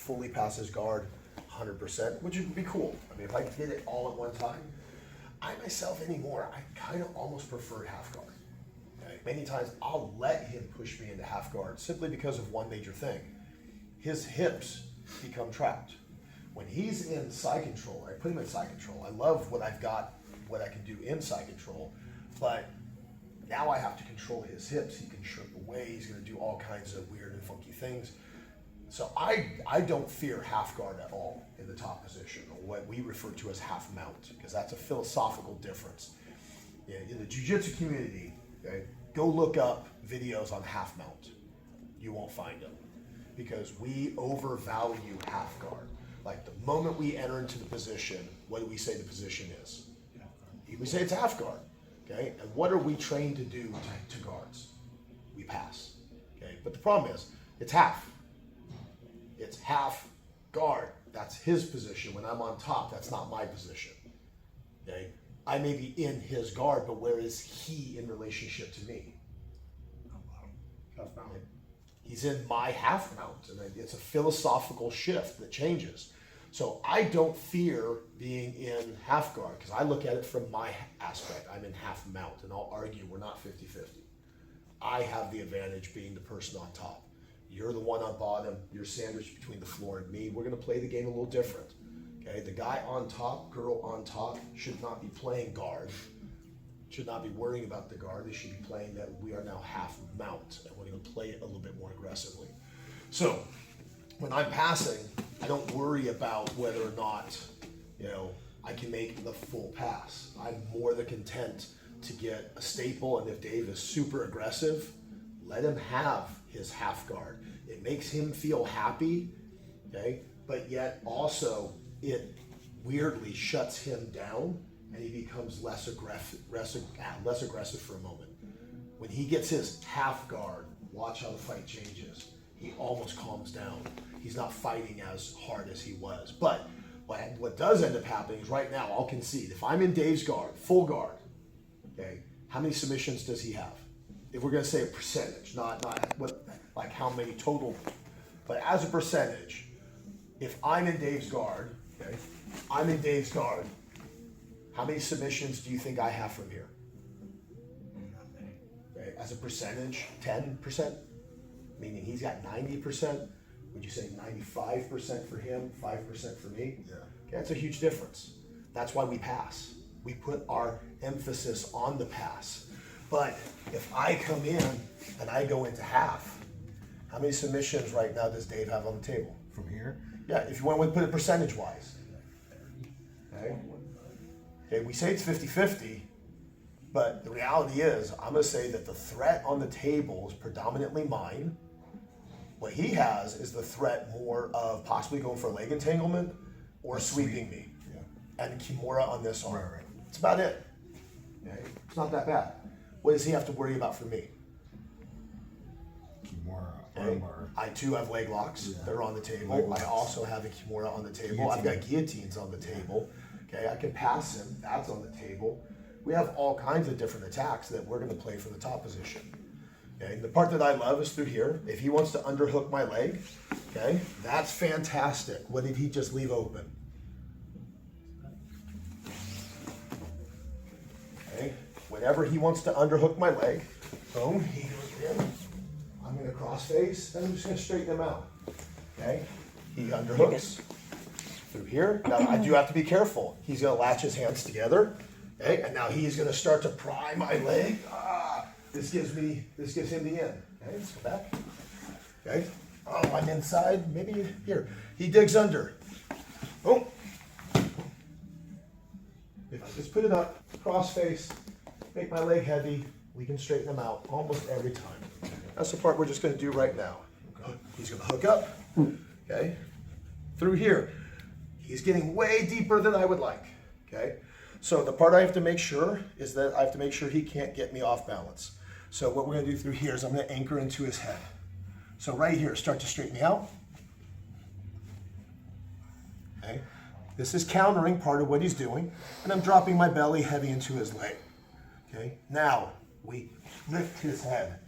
fully pass his guard 100%, which would be cool. I mean, if I did it all at one time, I myself anymore, I kind of almost prefer half guard. Okay? Many times I'll let him push me into half guard simply because of one major thing. His hips become trapped. When he's in side control, I put him in side control. I love what I've got, what I can do in side control, but now I have to control his hips. He can shrimp away. He's going to do all kinds of weird and funky things. So I don't fear half guard at all in the top position, or what we refer to as half mount, because that's a philosophical difference. Yeah, in the jiu-jitsu community, okay, go look up videos on half mount. You won't find them, because we overvalue half guard. Like the moment we enter into the position, what do we say the position is? We say it's half guard. Okay, and what are we trained to do to guards? We pass. Okay, but the problem is, it's half. It's half guard. That's his position. When I'm on top, that's not my position. Okay, I may be in his guard, but where is he in relationship to me? Half mount. He's in my half mount, and it's a philosophical shift that changes. So I don't fear being in half guard, because I look at it from my aspect. I'm in half mount, and I'll argue we're not 50-50. I have the advantage being the person on top. You're the one on bottom. You're sandwiched between the floor and me. We're going to play the game a little different. Okay, the guy on top, girl on top, should not be playing guard. Should not be worrying about the guard. They should be playing that we are now half mount, and we're going to play it a little bit more aggressively. So when I'm passing, I don't worry about whether or not, I can make the full pass. I'm more than content to get a staple, and if Dave is super aggressive, let him have his half guard. It makes him feel happy, okay? But yet also it weirdly shuts him down, and he becomes less aggressive for a moment. When he gets his half guard, watch how the fight changes. He almost calms down. He's not fighting as hard as he was. But what does end up happening is right now, I'll concede, if I'm in Dave's guard, full guard, okay, how many submissions does he have? If we're gonna say a percentage, not what, like how many total, but as a percentage, if I'm in Dave's guard, okay, I'm in Dave's guard, how many submissions do you think I have from here? Okay, as a percentage, 10%? Meaning he's got 90%. Would you say 95% for him, 5% for me? Yeah. Okay, that's a huge difference. That's why we pass. We put our emphasis on the pass. But if I come in and I go into half, how many submissions right now does Dave have on the table? From here? Yeah, if you want to put it percentage-wise. Okay? Okay, we say it's 50-50, but the reality is, I'm going to say that the threat on the table is predominantly mine. What he has is the threat more of possibly going for a leg entanglement or sweeping me. Yeah. And Kimura on this arm. Right. It's about it. Okay? It's not that bad. What does he have to worry about for me? Kimura, Okay? armbar. I too have leg locks. Yeah. They're on the table. Leg locks. I also have a Kimura on the table. Guillotine. I've got guillotines on the table. Okay, I can pass him. That's on the table. We have all kinds of different attacks that we're going to play from the top position. Okay, the part that I love is through here. If he wants to underhook my leg, okay, that's fantastic. What did he just leave open? Okay, whenever he wants to underhook my leg, boom, he goes in. I'm going to cross face, and I'm just going to straighten him out. Okay, he underhooks through here. Now I do have to be careful. He's going to latch his hands together. Okay, and now he's going to start to pry my leg. This gives him the in. Okay, let's go back. Okay, oh, I'm inside. Maybe here. He digs under. Oh, if I just put it up, cross face, make my leg heavy, we can straighten him out almost every time. That's the part we're just going to do right now. He's going to hook up. Okay, through here. He's getting way deeper than I would like. Okay. So the part I have to make sure is that I have to make sure he can't get me off balance. So what we're going to do through here is I'm going to anchor into his head. So right here, start to straighten me out. Okay. This is countering part of what he's doing, and I'm dropping my belly heavy into his leg. Okay. Now we lift his head.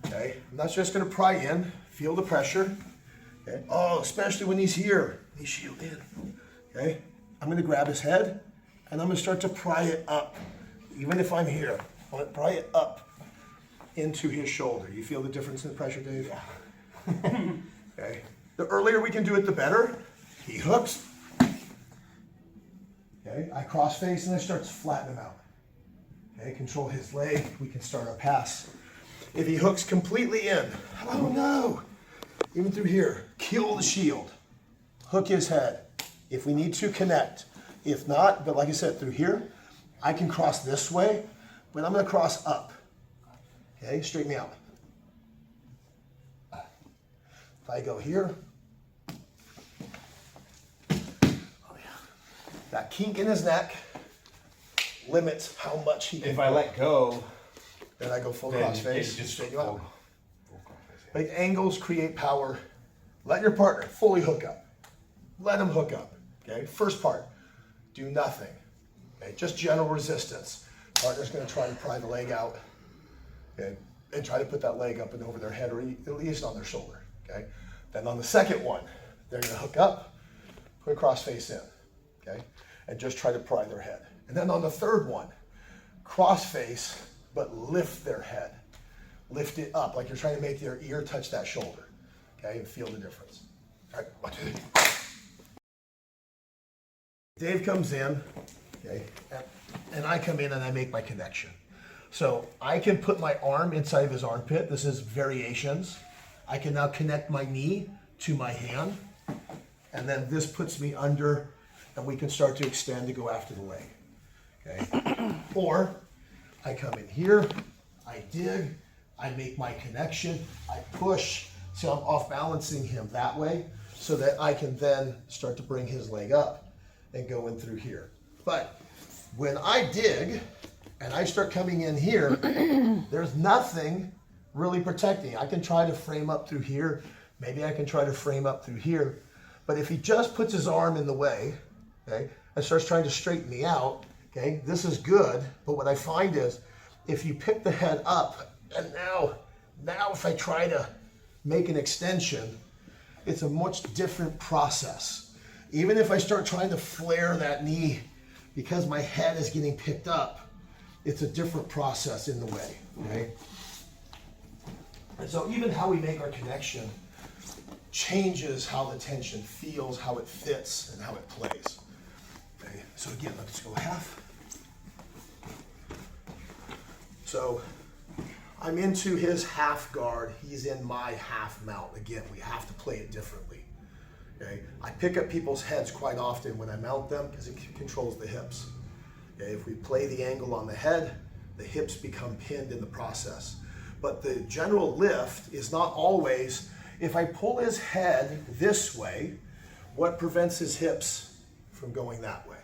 Okay. I'm not just going to pry in, feel the pressure. Okay. Oh, especially when he's here. He's shielded. Okay. I'm going to grab his head and I'm going to start to pry it up. Even if I'm here, I want to pry it up into his shoulder. You feel the difference in the pressure, Dave? Yeah. Okay. The earlier we can do it, the better. He hooks. Okay. I cross face and I start to flatten him out. Okay. Control his leg. We can start our pass. If he hooks completely in, oh no, even through here, kill the shield. Hook his head. If we need to, connect. If not, but like I said, through here, I can cross this way, but I'm going to cross up. Okay, straighten me out. If I go here, oh yeah, that kink in his neck limits how much he can. If I let go, then I go full then cross face, it just straighten you out. full crossface, yeah. Like angles create power. Let your partner fully hook up. Let him hook up. Okay, first part, do nothing. Okay, just general resistance. Partner's going to try to pry the leg out, okay, and try to put that leg up and over their head or at least on their shoulder. Okay, then on the second one, they're going to hook up, put a cross face in, okay, and just try to pry their head. And then on the third one, cross face, but lift their head. Lift it up like you're trying to make their ear touch that shoulder, okay, and feel the difference. All right, 1, 2, 3. Dave comes in, okay, and I come in and I make my connection. So I can put my arm inside of his armpit. This is variations. I can now connect my knee to my hand, and then this puts me under, and we can start to extend to go after the leg, okay? Or I come in here, I dig, I make my connection, I push, so I'm off balancing him that way, so that I can then start to bring his leg up and go in through here. But when I dig and I start coming in here, there's nothing really protecting. I can try to frame up through here. Maybe I can try to frame up through here. But if he just puts his arm in the way, okay, and starts trying to straighten me out, okay, this is good. But what I find is if you pick the head up and now if I try to make an extension, it's a much different process. Even if I start trying to flare that knee because my head is getting picked up, it's a different process in the way, okay? And so even how we make our connection changes how the tension feels, how it fits, and how it plays. Okay, so again, let's go half. So I'm into his half guard, he's in my half mount. Again, we have to play it differently. Okay, I pick up people's heads quite often when I mount them because it controls the hips. Okay, if we play the angle on the head, the hips become pinned in the process. But the general lift is not always, if I pull his head this way, what prevents his hips from going that way?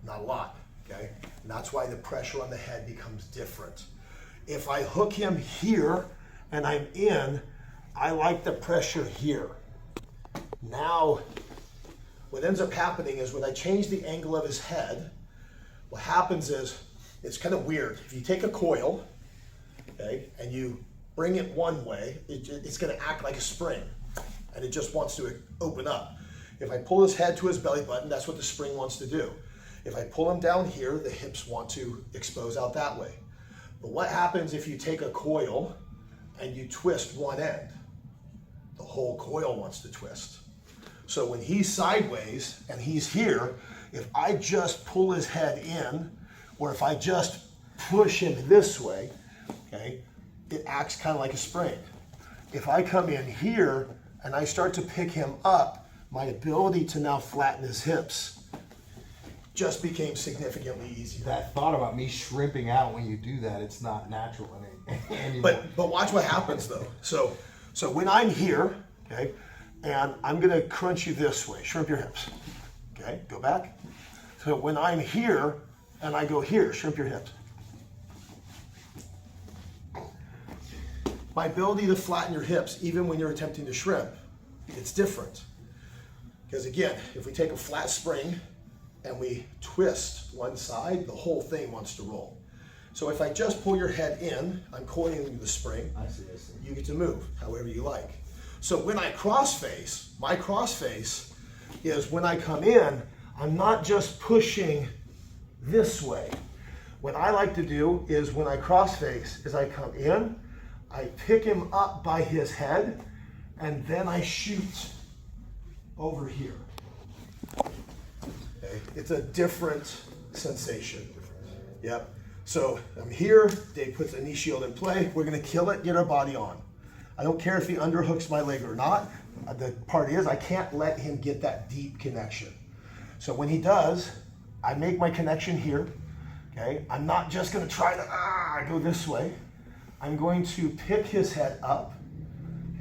Not a lot, okay? And that's why the pressure on the head becomes different. If I hook him here and I'm in, I like the pressure here. Now, what ends up happening is when I change the angle of his head, what happens is, it's kind of weird. If you take a coil, okay, and you bring it one way, it's going to act like a spring, and it just wants to open up. If I pull his head to his belly button, that's what the spring wants to do. If I pull him down here, the hips want to expose out that way. But what happens if you take a coil and you twist one end? The whole coil wants to twist. So when he's sideways and he's here, if I just pull his head in, or if I just push him this way, okay, it acts kind of like a spring. If I come in here and I start to pick him up, my ability to now flatten his hips just became significantly easier. That thought about me shrimping out when you do that, it's not natural anymore. But watch what happens though. So when I'm here, okay, and I'm gonna crunch you this way, shrimp your hips. Okay, go back. So when I'm here and I go here, shrimp your hips. My ability to flatten your hips, even when you're attempting to shrimp, it's different. Because again, if we take a flat spring and we twist one side, the whole thing wants to roll. So if I just pull your head in, I'm coiling the spring. I see. You get to move however you like. So when I crossface, my crossface is when I come in, I'm not just pushing this way. What I like to do is when I crossface is I come in, I pick him up by his head, and then I shoot over here. Okay. It's a different sensation. Yep. So I'm here, Dave puts a knee shield in play, we're gonna kill it, get our body on. I don't care if he underhooks my leg or not. The part is I can't let him get that deep connection. So when he does, I make my connection here. Okay, I'm not just gonna try to go this way. I'm going to pick his head up,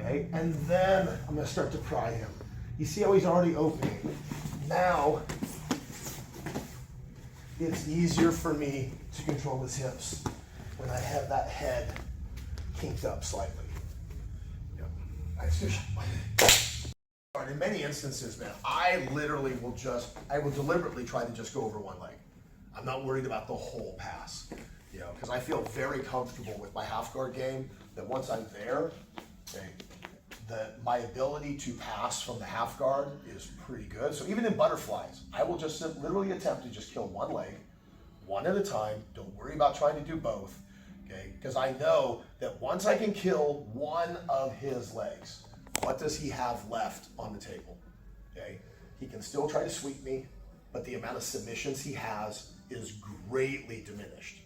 okay, and then I'm gonna start to pry him. You see how he's already opening. Now, it's easier for me to control his hips when I have that head kinked up slightly. In many instances, man, I will deliberately try to just go over one leg. I'm not worried about the whole pass, because I feel very comfortable with my half guard game, that once I'm there, okay, that my ability to pass from the half guard is pretty good. So even in butterflies, I will just literally attempt to just kill one leg, one at a time. Don't worry about trying to do both, okay? Because I know that once I can kill one of his legs, what does he have left on the table? Okay, he can still try to sweep me, but the amount of submissions he has is greatly diminished.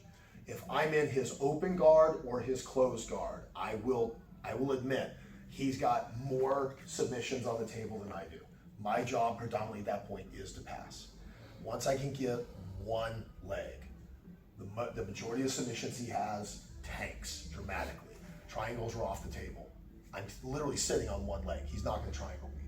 If I'm in his open guard or his closed guard, I will admit he's got more submissions on the table than I do. My job predominantly at that point is to pass. Once I can get one leg, the majority of submissions he has tanks dramatically. Triangles are off the table. I'm literally sitting on one leg. He's not going to triangle me.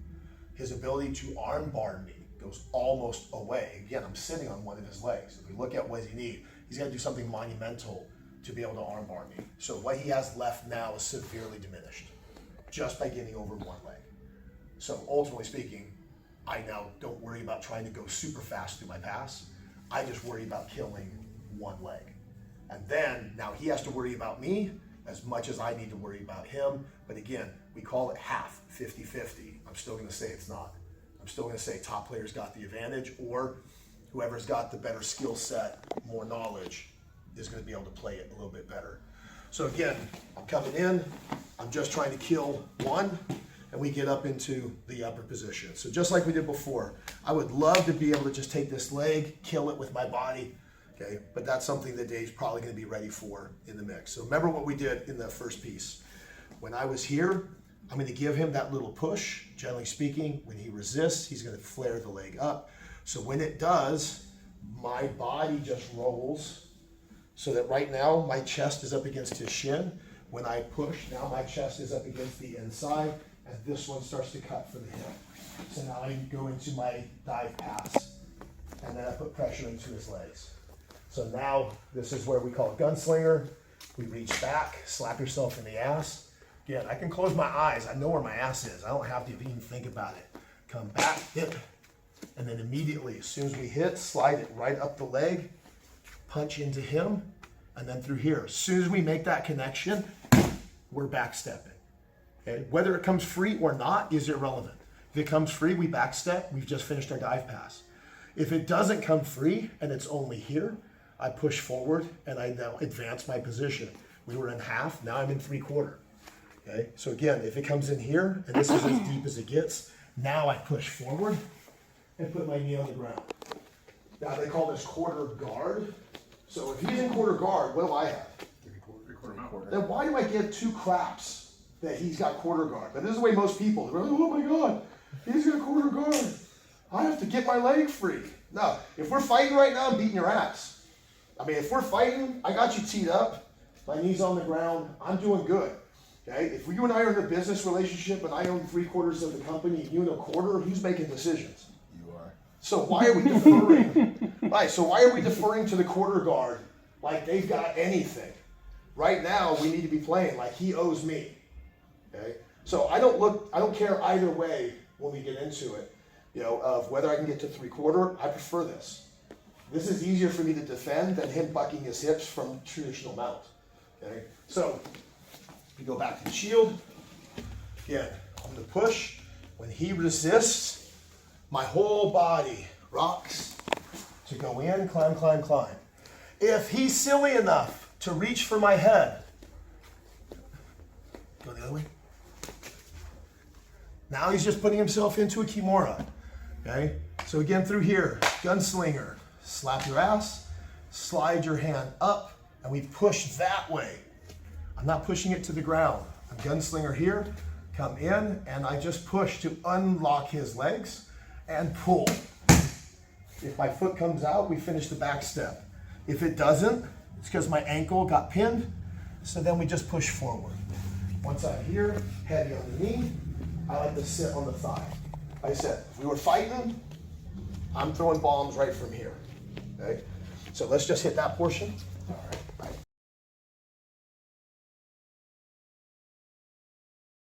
His ability to arm bar me goes almost away. Again, I'm sitting on one of his legs. If we look at what he needs, he's got to do something monumental to be able to arm bar me. So what he has left now is severely diminished just by getting over one leg. So ultimately speaking, I now don't worry about trying to go super fast through my pass. I just worry about killing one leg. And then now he has to worry about me as much as I need to worry about him. But again, we call it half, 50-50. I'm still gonna say it's not. I'm still gonna say top players got the advantage, or whoever's got the better skill set, more knowledge, is gonna be able to play it a little bit better. So again, I'm coming in, I'm just trying to kill one, and we get up into the upper position. So just like we did before, I would love to be able to just take this leg, kill it with my body, okay? But that's something that Dave's probably gonna be ready for in the mix. So remember what we did in the first piece. When I was here, I'm gonna give him that little push. Generally speaking, when he resists, he's gonna flare the leg up. So when it does, my body just rolls so that right now my chest is up against his shin. When I push, now my chest is up against the inside, and this one starts to cut for the hip. So now I go into my dive pass, and then I put pressure into his legs. So now this is where we call it gunslinger. We reach back, slap yourself in the ass. Again, I can close my eyes. I know where my ass is. I don't have to even think about it. Come back, hit, and then immediately, as soon as we hit, slide it right up the leg, punch into him, and then through here. As soon as we make that connection, we're backstepping. Okay? Whether it comes free or not is irrelevant. If it comes free, we backstep. We've just finished our dive pass. If it doesn't come free and it's only here, I push forward and I now advance my position. We were in half, now I'm in 3/4. Okay, so again, if it comes in here, and this is as deep as it gets, now I push forward and put my knee on the ground. Now they call this quarter guard. So if he's in quarter guard, what do I have? Three-quarter. Then why do I give two craps that he's got quarter guard? But this is the way most people, they're like, oh my God, he's got quarter guard. I have to get my leg free. No, if we're fighting right now, I'm beating your ass. I mean, if we're fighting, I got you teed up, my knee's on the ground, I'm doing good. Okay, if you and I are in a business relationship and I own 3/4 of the company and you own a quarter, who's making decisions? You are. So why are we deferring? Right, so why are we deferring to the quarter guard like they've got anything? Right now, we need to be playing like he owes me. Okay, so I don't care either way when we get into it, of whether I can get to 3/4. I prefer this. This is easier for me to defend than him bucking his hips from traditional mount. Okay, so we go back to the shield. Again, I'm the push. When he resists, my whole body rocks to go in, climb, climb, climb. If he's silly enough to reach for my head, go the other way. Now he's just putting himself into a Kimura. Okay? So again, through here, gunslinger, slap your ass, slide your hand up, and we push that way. I'm not pushing it to the ground. I'm gunslinger here, come in, and I just push to unlock his legs and pull. If my foot comes out, we finish the back step. If it doesn't, it's because my ankle got pinned, so then we just push forward. Once I'm here, heavy on the knee, I like to sit on the thigh. Like I said, if we were fighting, I'm throwing bombs right from here, okay? So let's just hit that portion.